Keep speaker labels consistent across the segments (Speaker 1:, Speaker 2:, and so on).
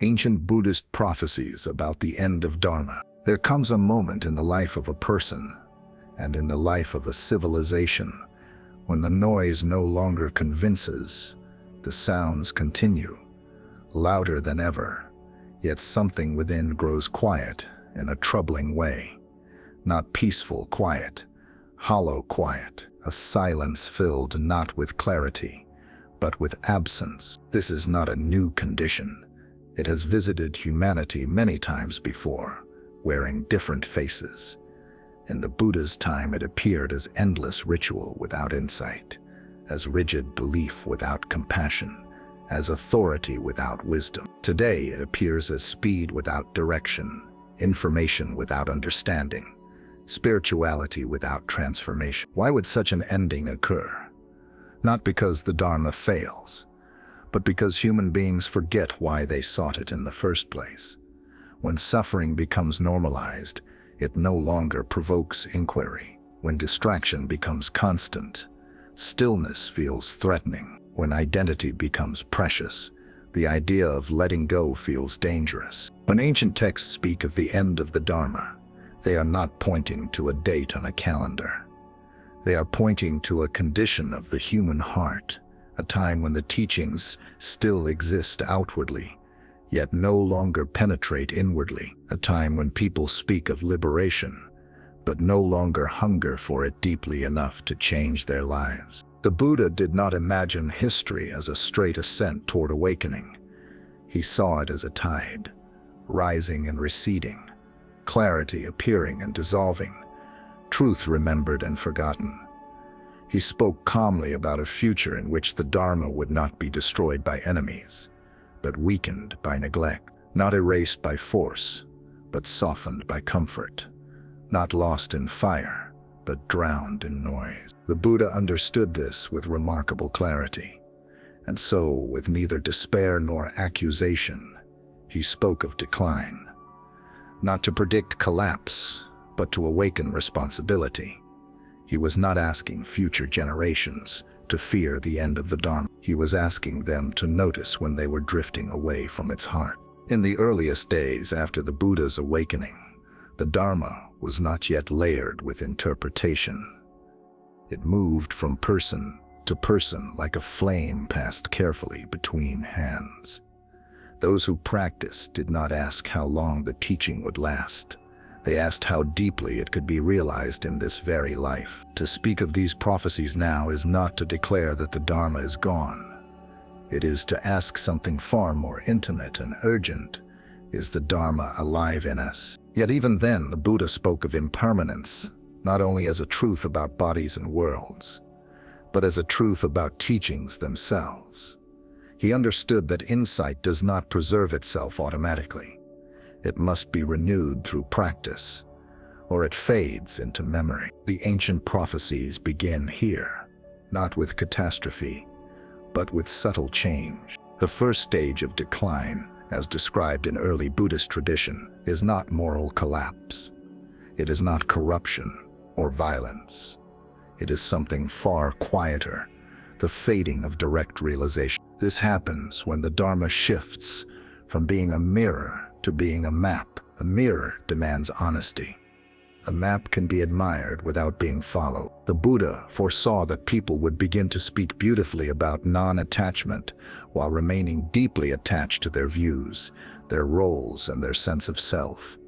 Speaker 1: Ancient Buddhist prophecies about the end of Dharma. There comes a moment in the life of a person and in the life of a civilization when the noise no longer convinces, the sounds continue, louder than ever, yet something within grows quiet in a troubling way. Not peaceful quiet, hollow quiet, a silence filled not with clarity, but with absence. This is not a new condition. It has visited humanity many times before, wearing different faces. In the Buddha's time, it appeared as endless ritual without insight, as rigid belief without compassion, as authority without wisdom. Today, it appears as speed without direction, information without understanding, spirituality without transformation. Why would such an ending occur? Not because the Dharma fails, but because human beings forget why they sought it in the first place. When suffering becomes normalized, it no longer provokes inquiry. When distraction becomes constant, stillness feels threatening. When identity becomes precious, the idea of letting go feels dangerous. When ancient texts speak of the end of the Dharma, they are not pointing to a date on a calendar. They are pointing to a condition of the human heart, a time when the teachings still exist outwardly, yet no longer penetrate inwardly, a time when people speak of liberation, but no longer hunger for it deeply enough to change their lives. The Buddha did not imagine history as a straight ascent toward awakening. He saw it as a tide, rising and receding, clarity appearing and dissolving, truth remembered and forgotten. He spoke calmly about a future in which the Dharma would not be destroyed by enemies, but weakened by neglect, not erased by force, but softened by comfort, not lost in fire, but drowned in noise. The Buddha understood this with remarkable clarity, and so, with neither despair nor accusation, he spoke of decline, not to predict collapse, but to awaken responsibility. He was not asking future generations to fear the end of the Dharma. He was asking them to notice when they were drifting away from its heart. In the earliest days after the Buddha's awakening, the Dharma was not yet layered with interpretation. It moved from person to person like a flame passed carefully between hands. Those who practiced did not ask how long the teaching would last. They asked how deeply it could be realized in this very life. To speak of these prophecies now is not to declare that the Dharma is gone. It is to ask something far more intimate and urgent. Is the Dharma alive in us? Yet even then, the Buddha spoke of impermanence, not only as a truth about bodies and worlds, but as a truth about teachings themselves. He understood that insight does not preserve itself automatically. It must be renewed through practice, or it fades into memory. The ancient prophecies begin here, not with catastrophe, but with subtle change. The first stage of decline, as described in early Buddhist tradition, is not moral collapse. It is not corruption or violence. It is something far quieter, the fading of direct realization. This happens when the Dharma shifts from being a mirror to being a map. A mirror demands honesty. A map can be admired without being followed. The Buddha foresaw that people would begin to speak beautifully about non-attachment while remaining deeply attached to their views, their roles, and their sense of self.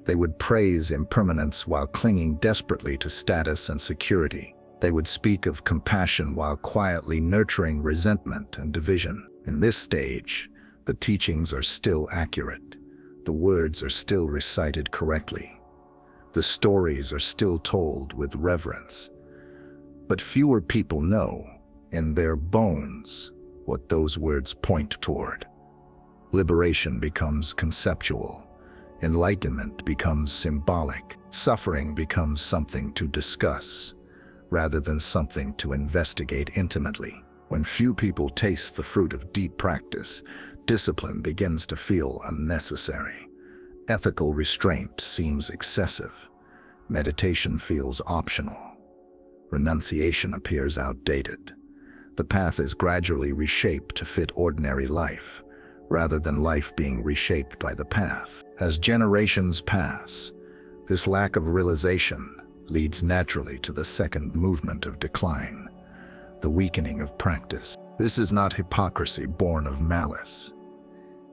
Speaker 1: They would praise impermanence while clinging desperately to status and security. They would speak of compassion while quietly nurturing resentment and division. In this stage, the teachings are still accurate. The words are still recited correctly. The stories are still told with reverence. But fewer people know, in their bones, what those words point toward. Liberation becomes conceptual. Enlightenment becomes symbolic. Suffering becomes something to discuss, rather than something to investigate intimately. When few people taste the fruit of deep practice, discipline begins to feel unnecessary. Ethical restraint seems excessive. Meditation feels optional. Renunciation appears outdated. The path is gradually reshaped to fit ordinary life, rather than life being reshaped by the path. As generations pass, this lack of realization leads naturally to the second movement of decline, the weakening of practice. This is not hypocrisy born of malice.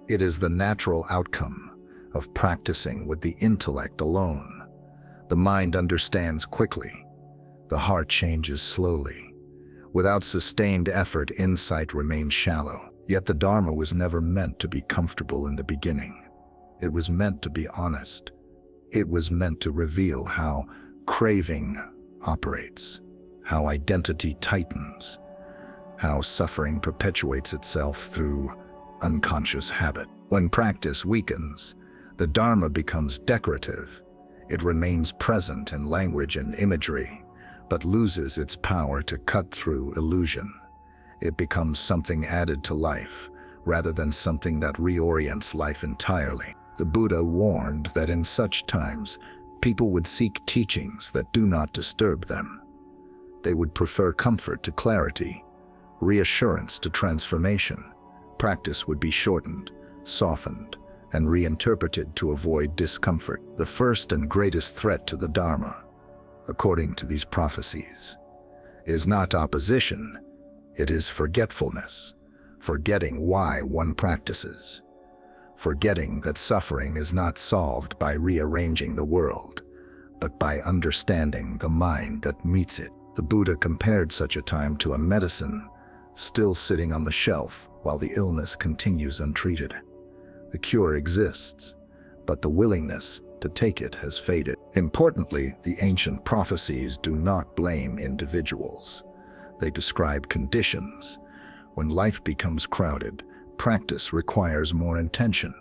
Speaker 1: It is the natural outcome of practicing with the intellect alone. The mind understands quickly. The heart changes slowly. Without sustained effort, insight remains shallow. Yet the Dharma was never meant to be comfortable in the beginning. It was meant to be honest. It was meant to reveal how craving operates, how identity tightens, how suffering perpetuates itself through unconscious habit. When practice weakens, the Dharma becomes decorative. It remains present in language and imagery, but loses its power to cut through illusion. It becomes something added to life, rather than something that reorients life entirely. The Buddha warned that in such times, people would seek teachings that do not disturb them. They would prefer comfort to clarity, reassurance to transformation. Practice would be shortened, softened, and reinterpreted to avoid discomfort. The first and greatest threat to the Dharma, according to these prophecies, is not opposition. It is forgetfulness, forgetting why one practices, forgetting that suffering is not solved by rearranging the world, but by understanding the mind that meets it. The Buddha compared such a time to a medicine still sitting on the shelf while the illness continues untreated. The cure exists, but the willingness to take it has faded. Importantly, the ancient prophecies do not blame individuals. They describe conditions. When life becomes crowded, practice requires more intention.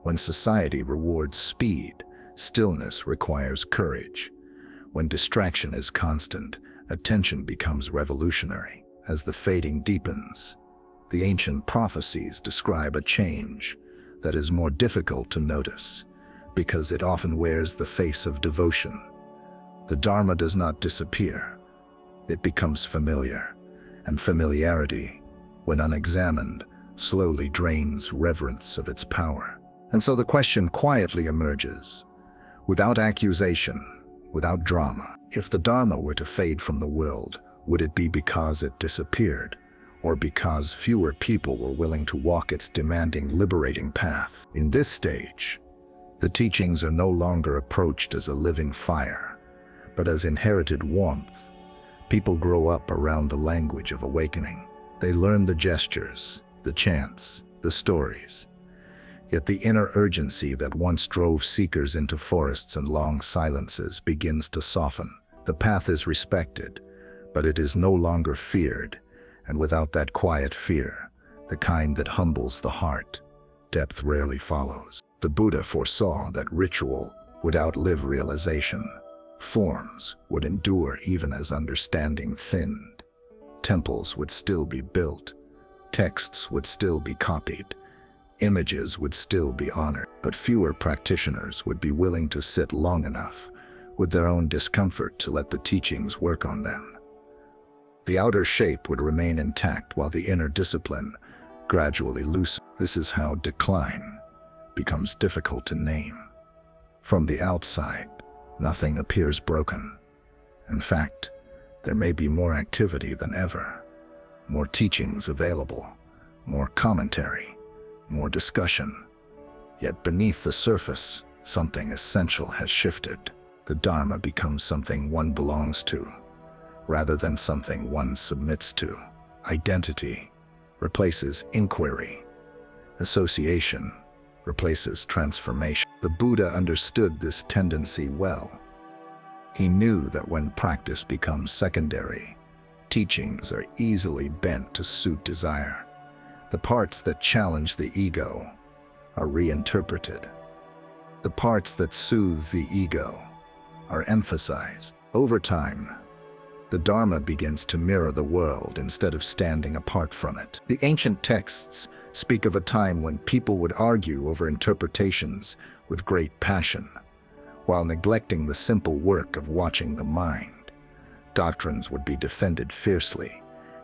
Speaker 1: When society rewards speed, stillness requires courage. When distraction is constant, attention becomes revolutionary. As the fading deepens, the ancient prophecies describe a change that is more difficult to notice, because it often wears the face of devotion. The Dharma does not disappear. It becomes familiar, and familiarity, when unexamined, slowly drains reverence of its power. And so the question quietly emerges, without accusation, without drama. If the Dharma were to fade from the world, would it be because it disappeared, or because fewer people were willing to walk its demanding, liberating path? In this stage, the teachings are no longer approached as a living fire, but as inherited warmth. People grow up around the language of awakening. They learn the gestures, the chants, the stories. Yet the inner urgency that once drove seekers into forests and long silences begins to soften. The path is respected, but it is no longer feared, and without that quiet fear, the kind that humbles the heart, depth rarely follows. The Buddha foresaw that ritual would outlive realization. Forms would endure even as understanding thinned. Temples would still be built. Texts would still be copied. Images would still be honored. But fewer practitioners would be willing to sit long enough with their own discomfort to let the teachings work on them. The outer shape would remain intact while the inner discipline gradually loosened. This is how decline becomes difficult to name. From the outside, nothing appears broken. In fact, there may be more activity than ever, more teachings available, more commentary, more discussion. Yet beneath the surface, something essential has shifted. The Dharma becomes something one belongs to, rather than something one submits to. Identity replaces inquiry. Association replaces transformation. The Buddha understood this tendency well. He knew that when practice becomes secondary, teachings are easily bent to suit desire. The parts that challenge the ego are reinterpreted. The parts that soothe the ego are emphasized. Over time, the Dharma begins to mirror the world instead of standing apart from it. The ancient texts speak of a time when people would argue over interpretations with great passion, while neglecting the simple work of watching the mind. Doctrines would be defended fiercely,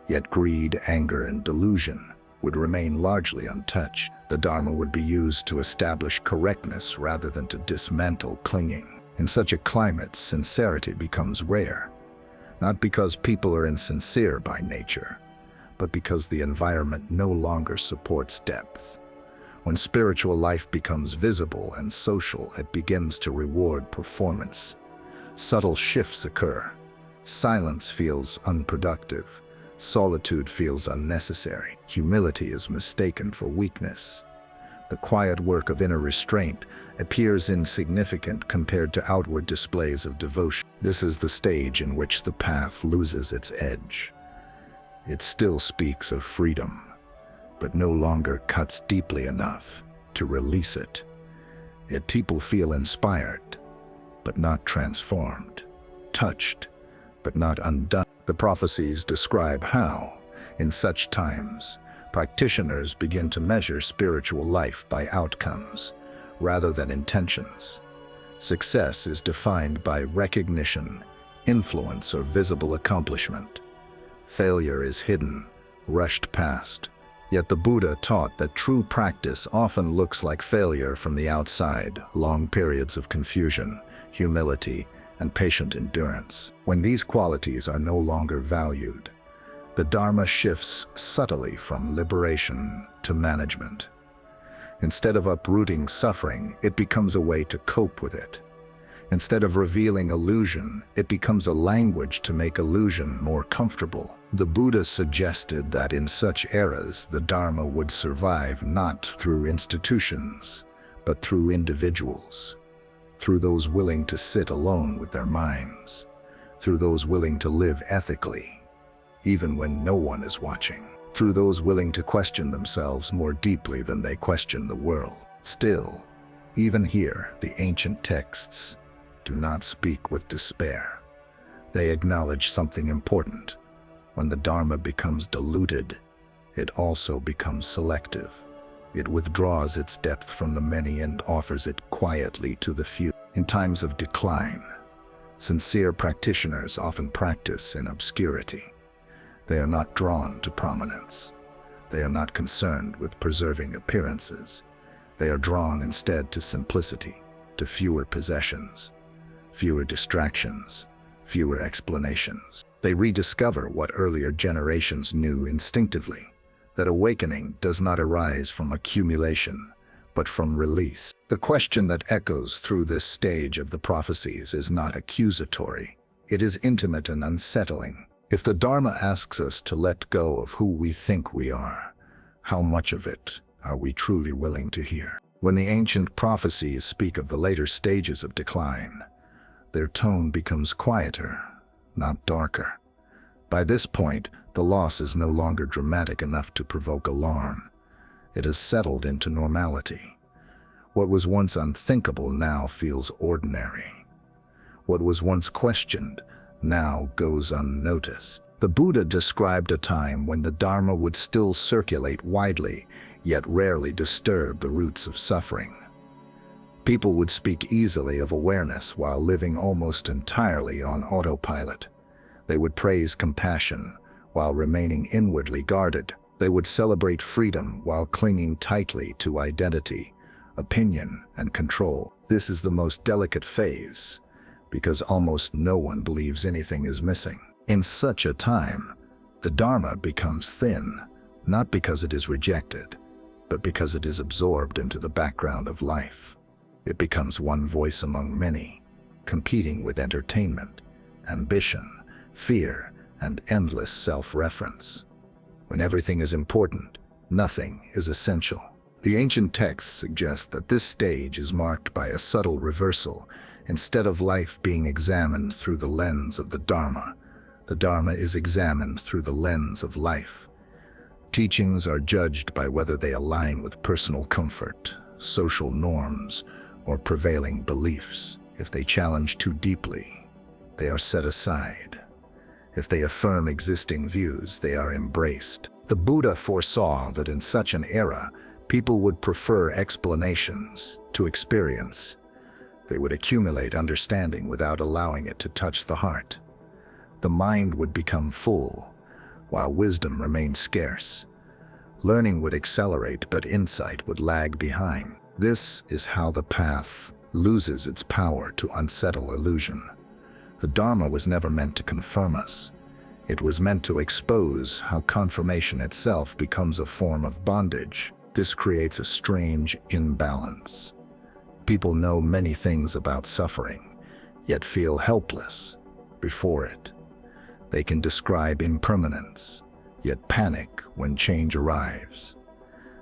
Speaker 1: yet greed, anger, and delusion would remain largely untouched. The Dharma would be used to establish correctness rather than to dismantle clinging. In such a climate, sincerity becomes rare, not because people are insincere by nature, but because the environment no longer supports depth. When spiritual life becomes visible and social, it begins to reward performance. Subtle shifts occur. Silence feels unproductive. Solitude feels unnecessary. Humility is mistaken for weakness. The quiet work of inner restraint appears insignificant compared to outward displays of devotion. This is the stage in which the path loses its edge. It still speaks of freedom, but no longer cuts deeply enough to release it. Yet people feel inspired, but not transformed, touched, but not undone. The prophecies describe how, in such times, practitioners begin to measure spiritual life by outcomes rather than intentions. Success is defined by recognition, influence, or visible accomplishment. Failure is hidden, rushed past. Yet the Buddha taught that true practice often looks like failure from the outside, long periods of confusion, humility, and patient endurance. When these qualities are no longer valued, the Dharma shifts subtly from liberation to management. Instead of uprooting suffering, it becomes a way to cope with it. Instead of revealing illusion, it becomes a language to make illusion more comfortable. The Buddha suggested that in such eras, the Dharma would survive not through institutions, but through individuals, through those willing to sit alone with their minds, through those willing to live ethically, even when no one is watching, through those willing to question themselves more deeply than they question the world. Still, even here, the ancient texts do not speak with despair. They acknowledge something important. When the Dharma becomes diluted, it also becomes selective. It withdraws its depth from the many and offers it quietly to the few. In times of decline, sincere practitioners often practice in obscurity. They are not drawn to prominence. They are not concerned with preserving appearances. They are drawn instead to simplicity, to fewer possessions, fewer distractions, fewer explanations. They rediscover what earlier generations knew instinctively, that awakening does not arise from accumulation, but from release. The question that echoes through this stage of the prophecies is not accusatory. It is intimate and unsettling. If the Dharma asks us to let go of who we think we are, how much of it are we truly willing to hear? When the ancient prophecies speak of the later stages of decline, their tone becomes quieter, not darker. By this point, the loss is no longer dramatic enough to provoke alarm. It has settled into normality. What was once unthinkable now feels ordinary. What was once questioned now goes unnoticed. The Buddha described a time when the Dharma would still circulate widely, yet rarely disturb the roots of suffering. People would speak easily of awareness while living almost entirely on autopilot. They would praise compassion while remaining inwardly guarded. They would celebrate freedom while clinging tightly to identity, opinion, and control. This is the most delicate phase, because almost no one believes anything is missing. In such a time, the Dharma becomes thin, not because it is rejected, but because it is absorbed into the background of life. It becomes one voice among many, competing with entertainment, ambition, fear, and endless self-reference. When everything is important, nothing is essential. The ancient texts suggest that this stage is marked by a subtle reversal. Instead of life being examined through the lens of the Dharma is examined through the lens of life. Teachings are judged by whether they align with personal comfort, social norms, or prevailing beliefs. If they challenge too deeply, they are set aside. If they affirm existing views, they are embraced. The Buddha foresaw that in such an era, people would prefer explanations to experience. They would accumulate understanding without allowing it to touch the heart. The mind would become full, while wisdom remained scarce. Learning would accelerate, but insight would lag behind. This is how the path loses its power to unsettle illusion. The Dharma was never meant to confirm us. It was meant to expose how confirmation itself becomes a form of bondage. This creates a strange imbalance. People know many things about suffering, yet feel helpless before it. They can describe impermanence, yet panic when change arrives.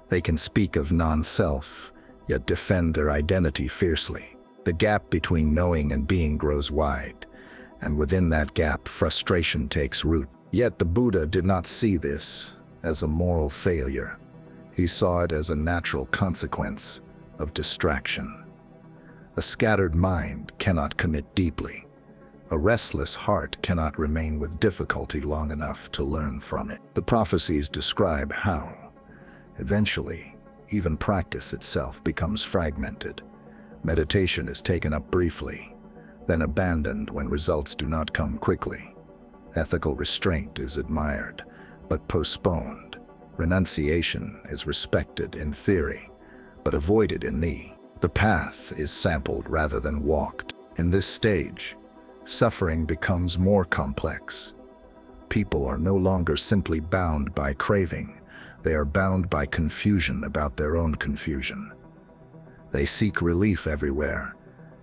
Speaker 1: They can speak of non-self, yet defend their identity fiercely. The gap between knowing and being grows wide, and within that gap, frustration takes root. Yet the Buddha did not see this as a moral failure. He saw it as a natural consequence of distraction. A scattered mind cannot commit deeply. A restless heart cannot remain with difficulty long enough to learn from it. The prophecies describe how, eventually, even practice itself becomes fragmented. Meditation is taken up briefly, then abandoned when results do not come quickly. Ethical restraint is admired, but postponed. Renunciation is respected in theory, but avoided in the. The path is sampled rather than walked. In this stage, suffering becomes more complex. People are no longer simply bound by craving. They are bound by confusion about their own confusion. They seek relief everywhere,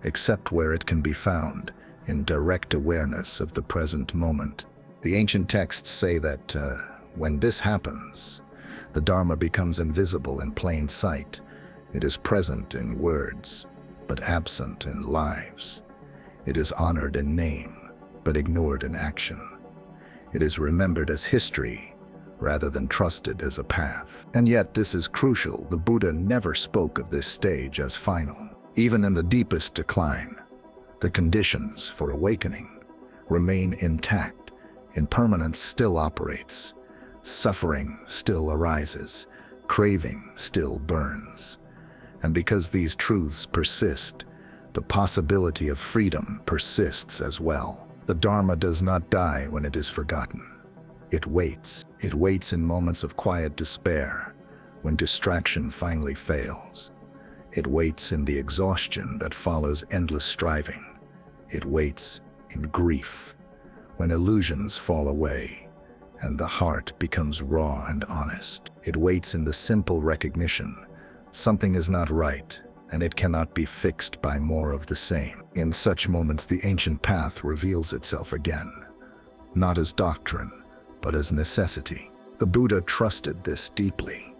Speaker 1: except where it can be found, in direct awareness of the present moment. The ancient texts say that when this happens, the Dharma becomes invisible in plain sight. It is present in words, but absent in lives. It is honored in name, but ignored in action. It is remembered as history, rather than trusted as a path. And yet this is crucial. The Buddha never spoke of this stage as final. Even in the deepest decline, the conditions for awakening remain intact. Impermanence still operates. Suffering still arises. Craving still burns. And because these truths persist, the possibility of freedom persists as well. The Dharma does not die when it is forgotten. It waits. It waits in moments of quiet despair, when distraction finally fails. It waits in the exhaustion that follows endless striving. It waits in grief, when illusions fall away and the heart becomes raw and honest. It waits in the simple recognition something is not right, and it cannot be fixed by more of the same. In such moments, the ancient path reveals itself again, not as doctrine, but as necessity. The Buddha trusted this deeply.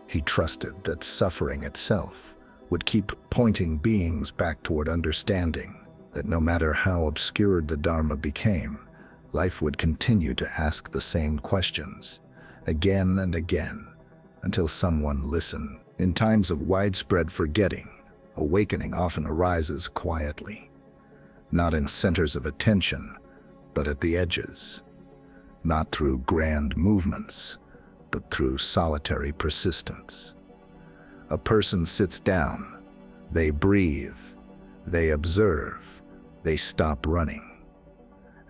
Speaker 1: He trusted that suffering itself would keep pointing beings back toward understanding, that no matter how obscured the Dharma became, life would continue to ask the same questions, again and again, until someone listened. In times of widespread forgetting, awakening often arises quietly, not in centers of attention, but at the edges, not through grand movements, but through solitary persistence. A person sits down, they breathe, they observe, they stop running.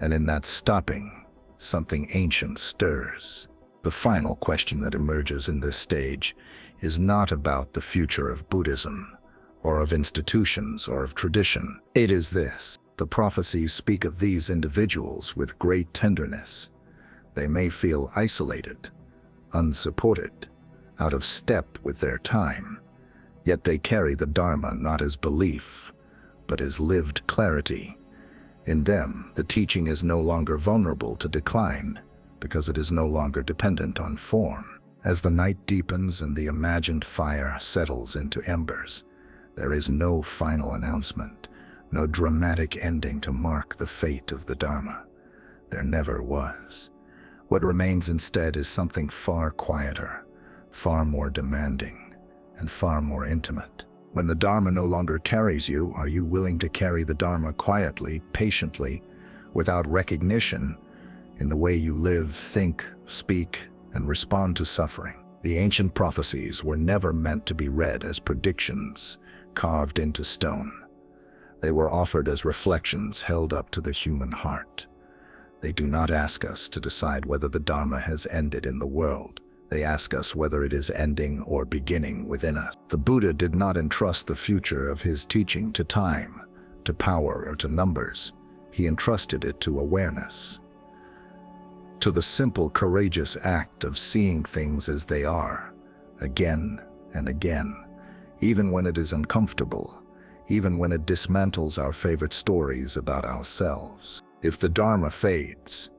Speaker 1: And in that stopping, something ancient stirs. The final question that emerges in this stage is not about the future of Buddhism, or of institutions, or of tradition. It is this. The prophecies speak of these individuals with great tenderness. They may feel isolated, unsupported, out of step with their time, yet they carry the Dharma not as belief, but as lived clarity. In them, the teaching is no longer vulnerable to decline, because it is no longer dependent on form. As the night deepens and the imagined fire settles into embers, there is no final announcement, no dramatic ending to mark the fate of the Dharma. There never was. What remains instead is something far quieter, far more demanding, and far more intimate. When the Dharma no longer carries you, are you willing to carry the Dharma quietly, patiently, without recognition, in the way you live, think, speak, and respond to suffering? The ancient prophecies were never meant to be read as predictions carved into stone. They were offered as reflections held up to the human heart. They do not ask us to decide whether the Dharma has ended in the world, They ask us whether it is ending or beginning within us. The Buddha did not entrust the future of his teaching to time, to power, or to numbers. He entrusted it to awareness, to the simple, courageous act of seeing things as they are, again and again, even when it is uncomfortable, even when it dismantles our favorite stories about ourselves. If the Dharma fades,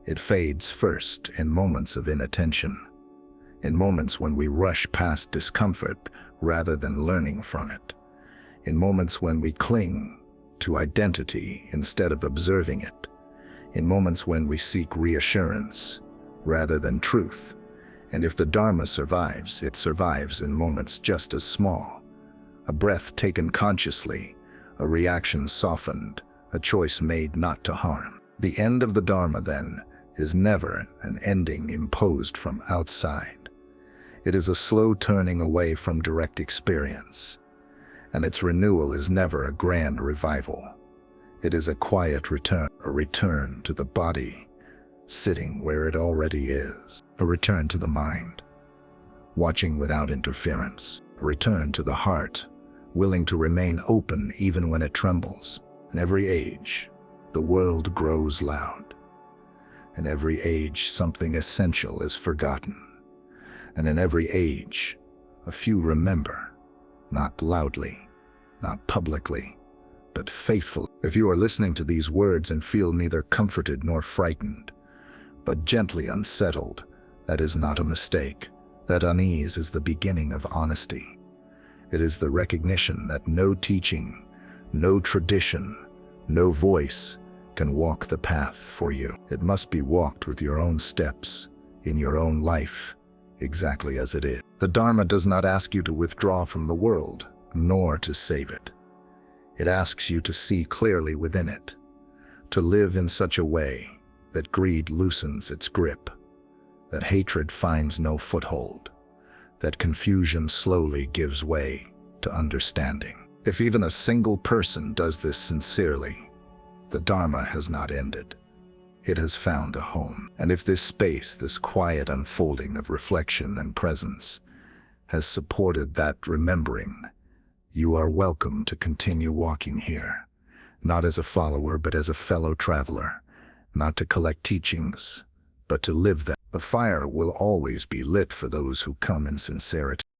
Speaker 1: it fades first in moments of inattention, in moments when we rush past discomfort rather than learning from it, in moments when we cling to identity instead of observing it, in moments when we seek reassurance rather than truth. And if the Dharma survives, it survives in moments just as small. A breath taken consciously, a reaction softened, a choice made not to harm. The end of the Dharma, then, is never an ending imposed from outside. It is a slow turning away from direct experience, and its renewal is never a grand revival. It is a quiet return, a return to the body, sitting where it already is, a return to the mind, watching without interference, a return to the heart, willing to remain open even when it trembles. In every age, the world grows loud. In every age, something essential is forgotten. And in every age, a few remember, not loudly, not publicly, but faithfully. If you are listening to these words and feel neither comforted nor frightened, but gently unsettled, that is not a mistake. That unease is the beginning of honesty. It is the recognition that no teaching, no tradition, no voice can walk the path for you. It must be walked with your own steps, in your own life, exactly as it is. The Dharma does not ask you to withdraw from the world, nor to save it. It asks you to see clearly within it, to live in such a way that greed loosens its grip, that hatred finds no foothold, that confusion slowly gives way to understanding. If even a single person does this sincerely, the Dharma has not ended. It has found a home. And if this space, this quiet unfolding of reflection and presence, has supported that remembering, you are welcome to continue walking here, not as a follower, but as a fellow traveler, not to collect teachings, but to live them. The fire will always be lit for those who come in sincerity.